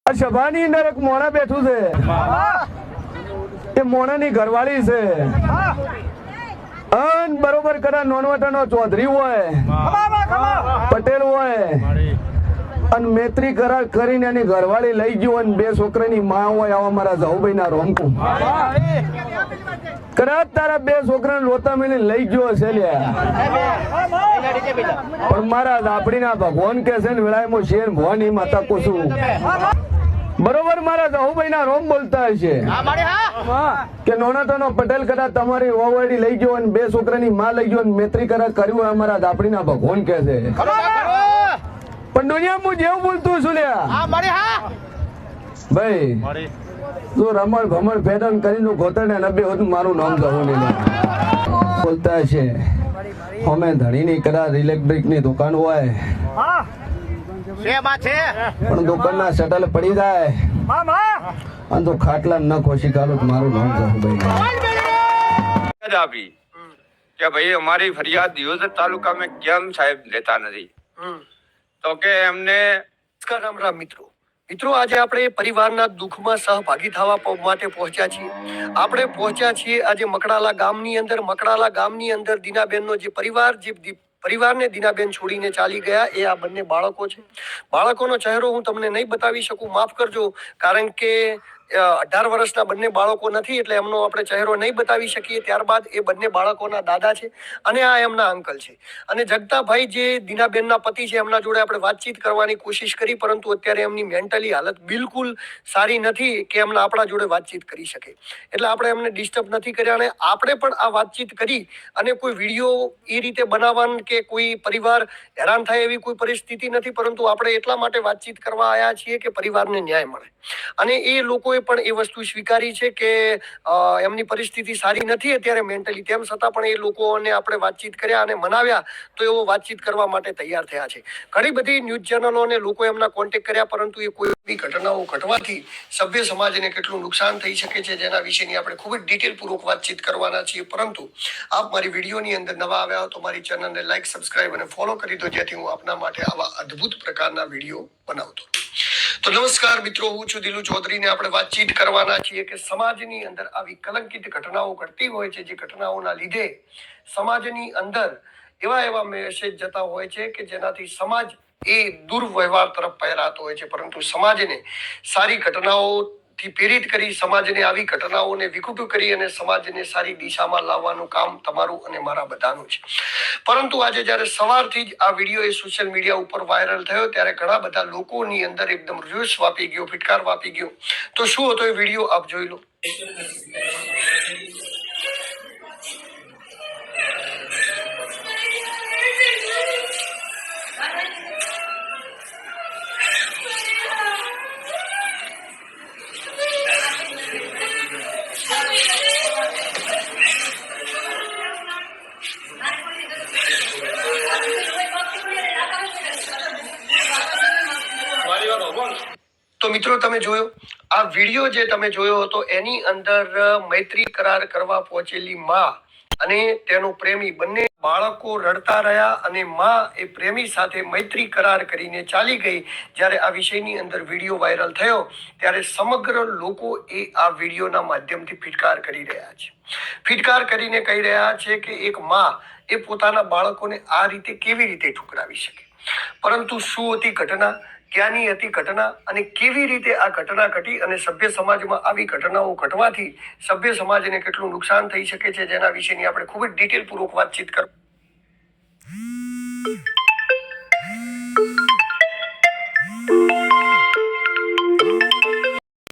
આ સભાની અંદર એક મોણા બેઠું છે, એ મોણાની ઘરવાળી છે. અન બરોબર કડા નોનવટાનો ચૌધરી હોય, પટેલ હોય, અને મૈત્રી કરાર કરીને એની ઘરવાળી લઈ ગયો અને બે છોકરાની માં હોય. આવા મારા જાહુભાઈ ના રોમકું કદાચ તારા બે છોકરાને લોતા મેલી લઈ ગયો હશે લ્યા, પણ મારા આપડી ના ભગવાન કે છે ને વેળામાં શેર ભવાની માતા કુસુમ બરોબર મારા જાહુભાઈ ના રોમ બોલતા હશે કે નોનાટાનો પટેલ કદાચ તમારી ઓવરડી લઈ ગયો અને બે છોકરાની માં લઈ ગયો અને મૈત્રી કરાર કર્યું. અમારા આપડી ના ભગવાન કે છે, પણ દુનિયા હું જેવું બોલતું છું લ્યા ભાઈ. જો રમણ ભમણ ફેડન કરીને ગોતણ ને નબે હોત મારું નામ જવું બોલતા છે. અમે ધણીની કરાર ઇલેક્ટ્રિક ની દુકાન હોય, પણ દુકાન ના શટલ પડી જાય અને તો ખાટલા ન ખોશી કાઢું મારું નામ જવું આપી કે ભાઈ અમારી ફરિયાદ દિયોદર તાલુકા में કેમ સાહેબ લેતા નથી, તો કે એમને મિત્રો આજે આપણે પરિવારના દુઃખમાં સહભાગી થવા માટે પહોંચ્યા છીએ. આપણે પહોંચ્યા છીએ આજે મકડાલા ગામની અંદર દીનાબેનનો જે પરિવારને દીનાબેન છોડીને ચાલી ગયા એ આ બંને બાળકો છે. બાળકોનો ચહેરો હું તમને નહીં બતાવી શકું, માફ કરજો, કારણ કે 18 વર્ષના બંને બાળકો નથી એટલે એમનો આપણે ચહેરો નહીં બતાવી શકીએ. ત્યારબાદ એ બંને બાળકોના દાદા છે અને આ એમના અંકલ છે. અને જગતાભાઈ જે દીનાબેનના પતિ છે એમના જોડે આપણે વાતચીત કરવાની કોશિશ કરી, પરંતુ અત્યારે એમની મેન્ટલી હાલત બિલકુલ સારી નથી કે એમના આપણા જોડે વાતચીત કરી શકે, એટલે આપણે એમને ડિસ્ટર્બ નથી કર્યા. અને આપણે પણ આ વાતચીત કરી અને કોઈ વિડીયો એ રીતે બનાવવાનું કે કોઈ પરિવાર હેરાન થાય એવી કોઈ પરિસ્થિતિ નથી, પરંતુ આપણે એટલા માટે વાતચીત કરવા આવ્યા છીએ કે પરિવારને ન્યાય મળે. અને એ લોકોએ પણ એ વસ્તુ સ્વીકારી છે કે એમની પરિસ્થિતિ સારી નથી અત્યારે મેન્ટલી, તેમ છતાં પણ એ લોકોને આપણે વાતચીત કર્યા અને મનાવ્યા તો એવો વાતચીત કરવા માટે તૈયાર થયા છે. ઘણી બધી ન્યૂઝ ચેનલો અને લોકો એમના કોન્ટેક્ટ કર્યા, પરંતુ એ કોઈ બી ઘટનાઓ ઘટવાથી સભ્ય સમાજને કેટલું નુકસાન થઈ શકે છે જેના વિશેની આપણે ખૂબ જ ડિટેલપૂર્વક વાતચીત કરવાના છીએ. પરંતુ આપ મારી વિડીયોની અંદર નવા આવ્યા હો તો મારી ચેનલને લાઈક, સબસ્ક્રાઇબ અને ફોલો કરી દો, જેથી હું આપના માટે આવા અદ્ભુત પ્રકારના વિડીયો બનાવતો. તો નમસ્કાર મિત્રો, હું છું દિલુ ચૌધરી ને આપણે વાતચીત કરવાના છીએ કે સમાજની અંદર આવી કલંકિત ઘટનાઓ ઘટતી હોય છે, જે ઘટનાઓના લીધે સમાજની અંદર એવા મેસેજ જતા હોય છે કે જેનાથી સમાજ એ દુર્વ્યવહાર તરફ પહેરાતો હોય છે. પરંતુ સમાજને સારી ઘટનાઓથી પ્રેરિત કરી, સમાજને આવી ઘટનાઓને વિકૃત કરી અને સમાજને સારી દિશામાં લાવવાનું કામ તમારું અને મારા બધાનું છે. પરંતુ આજે જ્યારે સવારથી જ આ વિડીયો એ સોશિયલ મીડિયા ઉપર વાયરલ થયો ત્યારે ઘણા બધા લોકોની અંદર એકદમ રોષ વાપી ગયો, ફિટકાર વાપી ગયો. તો શું હતો એ વિડીયો આપ જોઈ લો. તો મિત્રો તમે જોયો આ વિડીયો, જે તમે જોયો હતો એની અંદર મૈત્રી કરાર કરવા પહોંચેલી માં અને તેનો પ્રેમી બંને બાળકો રડતા રહ્યા અને માં એ પ્રેમી સાથે મૈત્રી કરાર કરીને ચાલી ગઈ. જ્યારે આ વિષયની અંદર વિડીયો વાયરલ થયો ત્યારે સમગ્ર લોકો એ આ વિડીયોના માધ્યમથી ફિટકાર કરી રહ્યા છે. ફિટકાર કરીને કહી રહ્યા છે કે એક માં એ પોતાના બાળકોને આ રીતે કેવી રીતે ઠુકરાવી શકે, પરંતુ શું હતી ઘટના, ક્યાંની હતી ઘટના અને કેવી રીતે આ ઘટના ઘટી અને સભ્ય સમાજમાં આવી ઘટનાઓ ઘટવાથી સભ્ય સમાજને કેટલું નુકસાન થઈ શકે છે જેના વિશેની આપણે ખૂબ જ ડિટેલપૂર્વક વાતચીત કરીએ.